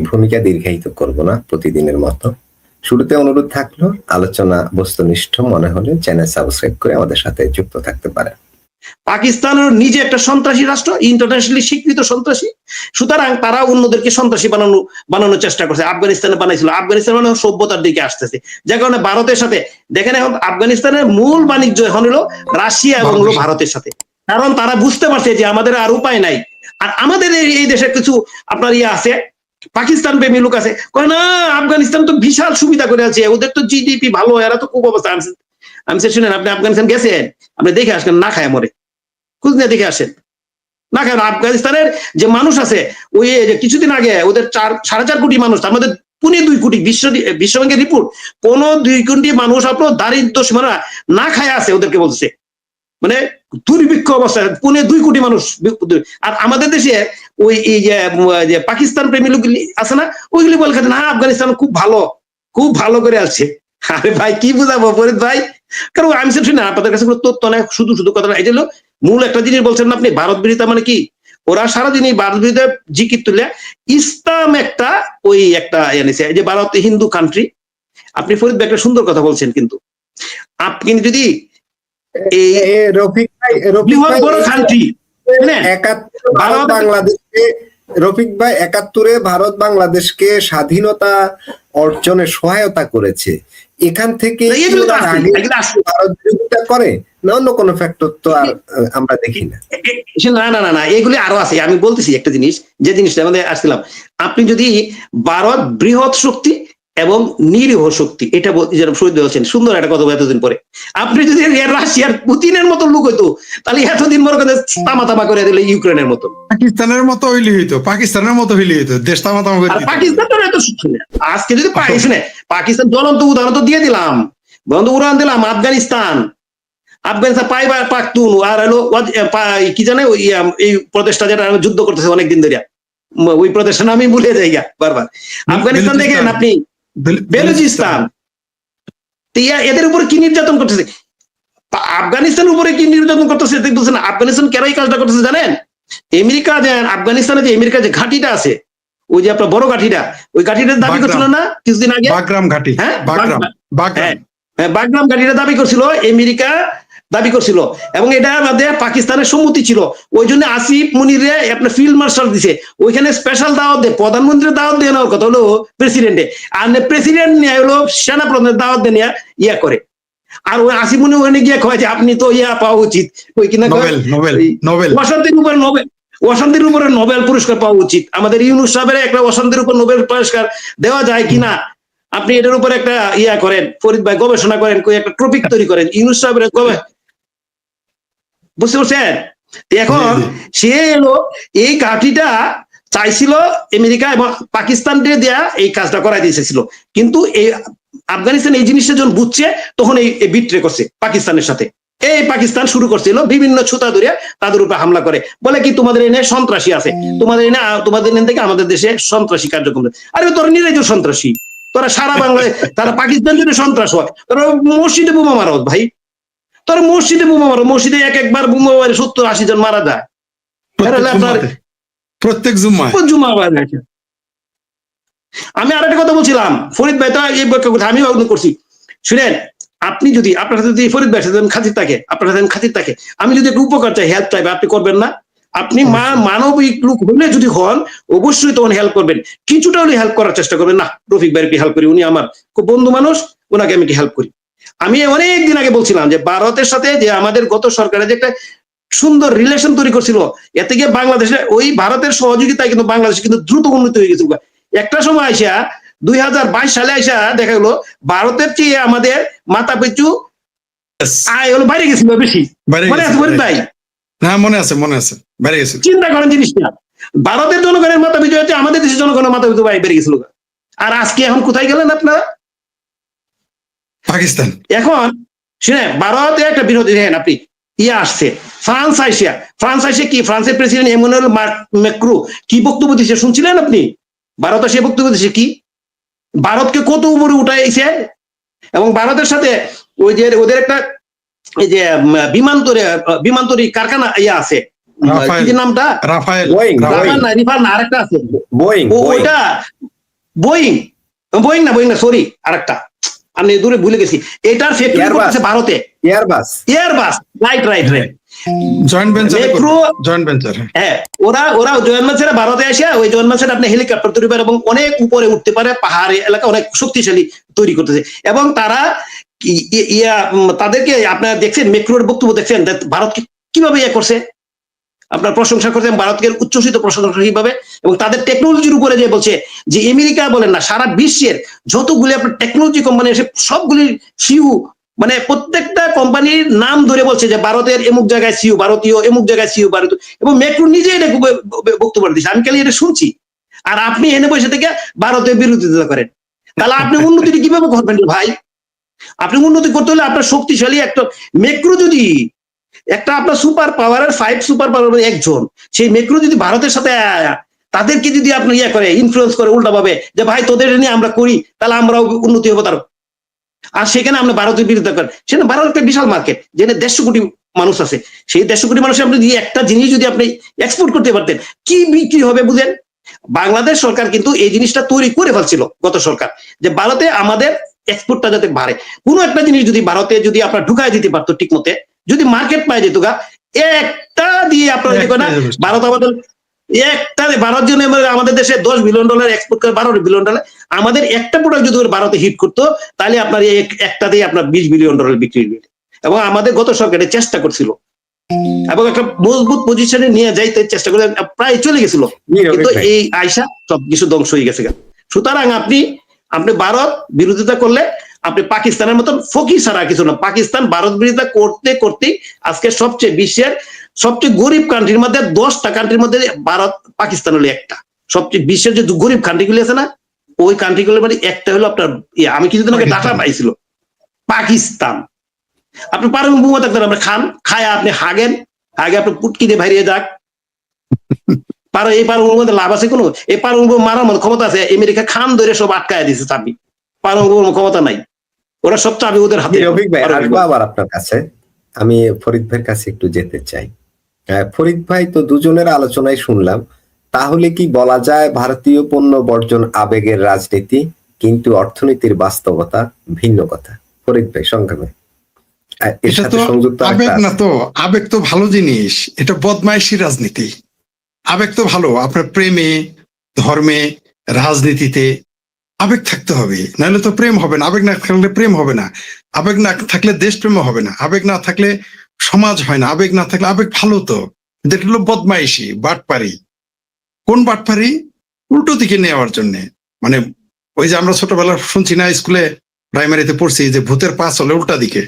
ভূমিকা দীর্ঘায়িত করব না প্রতিদিনের মতো। শুরুতে অনুরোধ থাকলো, আলোচনা বস্তুনিষ্ঠ মনে হলে চ্যানেল সাবস্ক্রাইব করে আমাদের সাথে যুক্ত থাকতে পারেন। পাকিস্তানের নিজে একটা সন্ত্রাসী রাষ্ট্র, ইন্টারন্যাশনালি স্বীকৃত সন্ত্রাসী, সুতরাং তারা অন্যদেরকে সন্ত্রাসী বানানোর চেষ্টা করছে। আফগানিস্তানে বানাইছিল, আফগানিস্তান মানে সভ্যতার দিকে আসতেছে, যে কারণে ভারতের সাথে দেখেন এখন আফগানিস্তানের মূল বাণিজ্য এখন হলো রাশিয়া এবং হলো ভারতের সাথে, কারণ তারা বুঝতে পারছে যে আমাদের আর উপায় নাই। আর আমাদের এই দেশের কিছু আপনার আছে পাকিস্তান প্রেমী লোক আছে, কয় না আফগানিস্তান তো বিশাল সুবিধা করে আছে, ওদের তো জিডিপি ভালো, এরা তো খুব অবস্থা। আমি শুনেন, আপনি আফগানিস্তান গেছেন, আপনি দেখে আসেন, না খায় মরে, খোঁজ নিয়ে দেখে আসেন না কেন। আফগানিস্তানের যে মানুষ আছে, ওই কিছুদিন আগে ওদের 4.5 কোটি মানুষ, তার মধ্যে 2.25 কোটি বিশ্বব্যাংকের রিপোর্ট, 2 কোটি মানুষ আপনার দারিদ্র সীমানা না খায় আছে, ওদেরকে বলছে, মানে দুর্ভিক্ষ অবস্থায় 2.25 কোটি মানুষ। আর আমাদের দেশে ওই এই যে পাকিস্তান প্রেমী লোকগুলি আছে না, ওইগুলি বলে না আফগানিস্তান খুব ভালো করে আছে। আরে ভাই কি বুঝাবো ফরিদ ভাই, কারণ আমি শুনি না আপনাদের কাছে কোনো তথ্য নাই, শুধু কথা না। এই জন্য মূল একটা জিনিস বলছেন না আপনি, ভারত বিরোধিতা মানে কি, ওরা সারাদিনই ভারত বিরোধিতা জিকির তুলে ইসলাম একটা ওই একটা এনেছে, এই যে ভারত হিন্দু কান্ট্রি। আপনি ফরিদ ভাই একটা সুন্দর কথা বলছেন, কিন্তু আপনি যদি রফিক ভাই রফিক ভাই 71-এ ভারত বাংলাদেশকে স্বাধীনতা অর্জনে সহায়তা করেছে, এখান থেকে ভারত বিরোধিতা করে না অন্য কোনো ফ্যাক্টর তো আর আমরা দেখি না। না এগুলি আরো আছে, আমি বলতেছি একটা জিনিস, যে জিনিসটা আমাদের আসছিলাম, আপনি যদি ভারত বৃহৎ শক্তি এবং নিরীহ শক্তি, এটা শহীদ বলছেন, সুন্দর একটা কথা এতদিন পরে। আপনি যদি রাশিয়ার পুতিনের মতো লোক হইতো, তাহলে এতদিন মনে করেন তামা করে দিলে ইউক্রেনের মতো, পাকিস্তানের মতো হইলে হইতো, দেশ তামা করে পাকিস্তান তো এত আজকে যদি শুনে পাকিস্তান জ্বলন্ত উদাহরণ তো দিয়ে দিলাম, উদাহরণ দিলাম আফগানিস্তান পাইবার পাখতুন, আর হলো কি জানে এই প্রদেশটা যেটা যুদ্ধ করতেছে অনেকদিন ধরে, ওই প্রদেশটা আমি ভুলে যাই বারবার। আফগানিস্তান দেখেন আপনি, বেলুচিস্তান, এদের উপরে কি নির্যাতন করতেছে, আফগানিস্তানের উপরে কি নির্যাতন করতেছে দেখতেছেন। আফগানিস্তান কেন এই কাজটা করতেছে জানেন? আমেরিকা আফগানিস্তানে যে আমেরিকার যে ঘাঁটিটা আছে, ওই যে আপনার বড় ঘাঁটিটা, ওই ঘাঁটিটার দাবি করছিল না কিছুদিন আগে, বাগরাম ঘাঁটি, বাগরাম ঘাঁটিটা দাবি করছিল আমেরিকা, দাবি করছিল, এবং এটা আমাদের পাকিস্তানের সম্মতি ছিল। ওই জন্য আসিফ মুনিরে আপনার ফিল্ড মার্শাল দিছে, ওইখানে স্পেশাল দাওয়াত দেয়, প্রধানমন্ত্রীর দাওয়াত দিয়ে নেওয়ার কথা হলো প্রেসিডেন্টে, আর প্রেসিডেন্ট নিয়ে হলো সেনা প্রধানের দাওয়াত দিয়ে ইয়া করে। আর ওই আসিফ মুনি ওখানে গিয়ে কয় যে আপনি তো ইয়া পাওয়া উচিত, ওই কিনা অশান্তির উপরে নোবেল পুরস্কার পাওয়া উচিত। আমাদের ইউনূস সাহেবের একটা অশান্তির উপর নোবেল পুরস্কার দেওয়া যায় কিনা, আপনি এটার উপর একটা ইয়া করেন ফরিদ ভাই, গবেষণা করেন, একটা টপিক তৈরি করেন ইউনূস সাহেবের, বুঝতে পারছেন? এখন সে এলো এই ঘাঁটিটা চাইছিল আমেরিকা এবং পাকিস্তানকে দেয়া এই কাজটা করাই দিয়েছিল, কিন্তু এই আফগানিস্তান এই জিনিসটা যখন বুঝছে তখন এই বিট্রে করছে পাকিস্তানের সাথে। এই পাকিস্তান শুরু করছিল বিভিন্ন ছুতা ধরে তাদের উপরে হামলা করে, বলে কি তোমাদের এনে সন্ত্রাসী আছে, তোমাদের এনে থেকে আমাদের দেশে সন্ত্রাসী কার্যক্রম। আরে তোরা নিজেই তো সন্ত্রাসী, তোরা সারা বাংলায়, তারা পাকিস্তান যদি সন্ত্রাস হয়, তোরা মসজিদে বোমা মারো ভাই, তোর মসজিদে বোমা মারো, মসজিদে একবার বোমা মারে 70-80 জন মারা যায় প্রত্যেক জুম্মায়। আমি আরেকটা কথা বলছিলাম ফরিদ ভাই, এই কথা আমি করছি, শুনেন, আপনি যদি আপনার সাথে যদি ফরিদ ভাই খাতির থাকে, আপনার সাথে খাতির থাকে, আমি যদি একটু উপকার চাই, হেল্প চাইবে, আপনি করবেন না? আপনি মানবিক লোক হলে যদি হন, অবশ্যই তখন হেল্প করবেন, কিছুটা হলে হেল্প করার চেষ্টা করবেন। না, রফিক ভাইকে হেল্প করি, উনি আমার খুব বন্ধু মানুষ, ওনাকে আমি হেল্প করি। আমি অনেকদিন আগে বলছিলাম যে ভারতের সাথে যে আমাদের গত সরকারের যে একটা সুন্দর রিলেশন তৈরি করছিল, এতে গিয়ে বাংলাদেশে ওই ভারতের সহযোগিতায় কিন্তু বাংলাদেশ কিন্তু দ্রুত উন্নতি হয়ে গেছিল। একটা সময় আইসা 2022 সালে আইসা দেখা গেলো ভারতের চেয়ে আমাদের মাথা পিছু আয় হলো বাইরে গেছিল বেশি, মনে আছে ফরিদ ভাই? হ্যাঁ মনে আছে বাইরে গেছিল। চিন্তা করেন জিনিসটা, ভারতের জনগণের মাথা পিছু হচ্ছে আমাদের দেশের জনগণের মাথা পিছু বেড়ে গেছিল। আর আজকে এখন কোথায় গেলেন আপনারা? পাকিস্তান। এখন শুনে ভারতে একটা বিরোধী দেখেন আপনি, আসছে ফ্রান্স আইসে কি, ফ্রান্সের প্রেসিডেন্ট এমানুয়েল ম্যাক্রো কি বক্তব্য দিচ্ছে শুনছিলেন আপনি? ভারত সে বক্তব্য দিচ্ছে কি, ভারতকে কত উপরে উঠাইছে, এবং ভারতের সাথে ওই যে ওদের একটা এই যে বিমান তৈরি কারখানা আছে, নামটা রাফায়েল, আরেকটা আছে ওইটা বোয়িং বোয়িং না সরি আরেকটা আমি দূরে ভুলে গেছি, এটার ফ্যাক্টরি Airbus. করতেছে ভারতে, Airbus Airbus, right joint venture Metro- joint venture হ্যাঁ, ওরা জয়েন্ট ভেঞ্চারে ভারতে আসে, ওই জয়েন্ট ভেঞ্চারে আপনি হেলিকপ্টার তৈরি করে এবং অনেক উপরে উঠতে পারে, পাহাড়ি এলাকা অনেক শক্তিশালী তৈরি করতেছে। এবং তারা তাদেরকে আপনারা দেখছেন, মেক্রোর বক্তব্য দেখছেন ভারতকে কিভাবে করছে, আপনার প্রশংসা করছেন ভারতকে, উচ্ছ্বসিত প্রশংসা কিভাবে, এবং তাদের টেকনোলজির উপরে যে বলছে যে আমেরিকা বলেন না, সারা বিশ্বের যতগুলি আপনার টেকনোলজি কোম্পানি আছে সবগুলির সিইও, মানে প্রত্যেকটা কোম্পানির নাম ধরে বলছে যে ভারতের এমুক জায়গায় সিইও ভারতীয়, এমুক জায়গায় সিইও ভারতীয়, এবং মেক্রো নিজে এটা বক্তব্য দিচ্ছে, আমি খালি এটা শুনছি। আর আপনি এনে বসে থেকে ভারতের বিরোধিতা করেন, তাহলে আপনি উন্নতিটা কিভাবে করবেন রে ভাই? আপনি উন্নতি করতে হলে আপনার শক্তিশালী একটা মেক্রো, যদি একটা আপনার সুপার পাওয়ারের 5 সুপার পাওয়ার একজন, সেই মেক্রো যদি ভারতের সাথে তাদেরকে যদি আপনি করে ইনফ্লুয়েন্স করে উল্টা ভাবে যে ভাই তোদের নিয়ে আমরা করি, তাহলে আমরাও উন্নতি হবো তার। আর সেখানে আপনি ভারতের বিরোধিতা করেন, সেখানে ভারত একটা বিশাল মার্কেট, যেখানে 150 কোটি মানুষ আছে, সেই 150 কোটি মানুষের আপনি যদি একটা জিনিস যদি আপনি এক্সপোর্ট করতে পারতেন, কি বিক্রি হবে বুঝেন? বাংলাদেশ সরকার কিন্তু এই জিনিসটা তৈরি করে ফেলছিল গত সরকার, যে ভারতে আমাদের এক্সপোর্টটা যাতে বাড়ে, কোনো একটা জিনিস যদি ভারতে যদি আপনার ঢুকাই দিতে পারতো ঠিক মতে, যদি মার্কেট পাই যেত গা, একটা দিয়ে আপনার না ভারত আমাদের একটা, ভারত জন্য আমাদের দেশে $10 বিলিয়ন এক্সপোর্ট করে, $12 বিলিয়ন, আমাদের একটা প্রোডাক্ট যদি ভারতে হিট করতো, তাহলে আপনার একটা দিয়ে আপনার $20 বিলিয়ন বিক্রি হবে। এবং আমাদের গত সরকারের চেষ্টা করছিল এবং একটা মজবুত পজিশনে নিয়ে যাইতে চেষ্টা করে, প্রায় চলে গেছিল, কিন্তু এই আয়সা সবকিছু ধ্বংস হয়ে গেছে। সুতরাং আপনি ভারত বিরোধিতা করলে আপনি পাকিস্তানের মতন ফকির ছাড়া কিছু না। পাকিস্তান ভারত বিরোধিতা করতে করতে আজকে বিশ্বের সবচেয়ে গরিব কান্ট্রির মধ্যে 10টা কান্ট্রির মধ্যে ভারত পাকিস্তান হলো একটা। সবচেয়ে বিশ্বের যে গরিব কান্ট্রিগুলি আছে না, ওই কান্ট্রিগুলোর মধ্যে একটা হলো আপনার আমি কিছুদিন আগে ডাটা পাইছিল, পাকিস্তান। আপনি পারমাণবিক থাকতেন, আপনি খায় আপনি হাগেন, আগে আপনি পুটকি দিয়ে বাইরে যাক, এই পারমাণবিক মধ্যে লাভ আছে কোনো? এই পারমাণবিক মারার মতো ক্ষমতা আছে আমেরিকা, খান ধরে সব আটকায় দিচ্ছে চাবি, পারমাণবিক ক্ষমতা নাই, ওরা সব চাবি ওদের হাতে। রফিক ভাই, আসবো আবার আপনার কাছে, আমি ফরিদ ভাইয়ের কাছে একটু যেতে চাই। ফরিদ ভাই, তো দুজনের আলোচনায় শুনলাম, তাহলে কি বলা যায় ভারতীয় পণ্য বর্জন আবেগের রাজনীতি, কিন্তু অর্থনীতির বাস্তবতা ভিন্ন কথা? ফরিদ ভাই সংক্ষেপে। এর সাথে সংযুক্ত আবেগ না তো, আবেগ তো ভালো জিনিস, এটা বদমাইশি রাজনীতি। আবেগ তো ভালো, আপনার প্রেমে, ধর্মে, রাজনীতিতে আবেগ থাকতে হবে, নাহলে তো প্রেম হবে না। আবেগ না থাকলে প্রেম হবে না, আবেগ না থাকলে দেশপ্রেম হবে না, আবেগ না থাকলে সমাজ হয় না, আবেগ না থাকলে আবেগ ভালো তো। এটা হলো বদমাইশি, বাটপারি। কোন বাটপারি? উল্টো দিকে নেওয়ার জন্য। মানে ওই যে আমরা ছোটবেলা শুনছি না, স্কুলে প্রাইমারিতে পড়ছি যে ভূতের পা চলে উল্টা দিকে,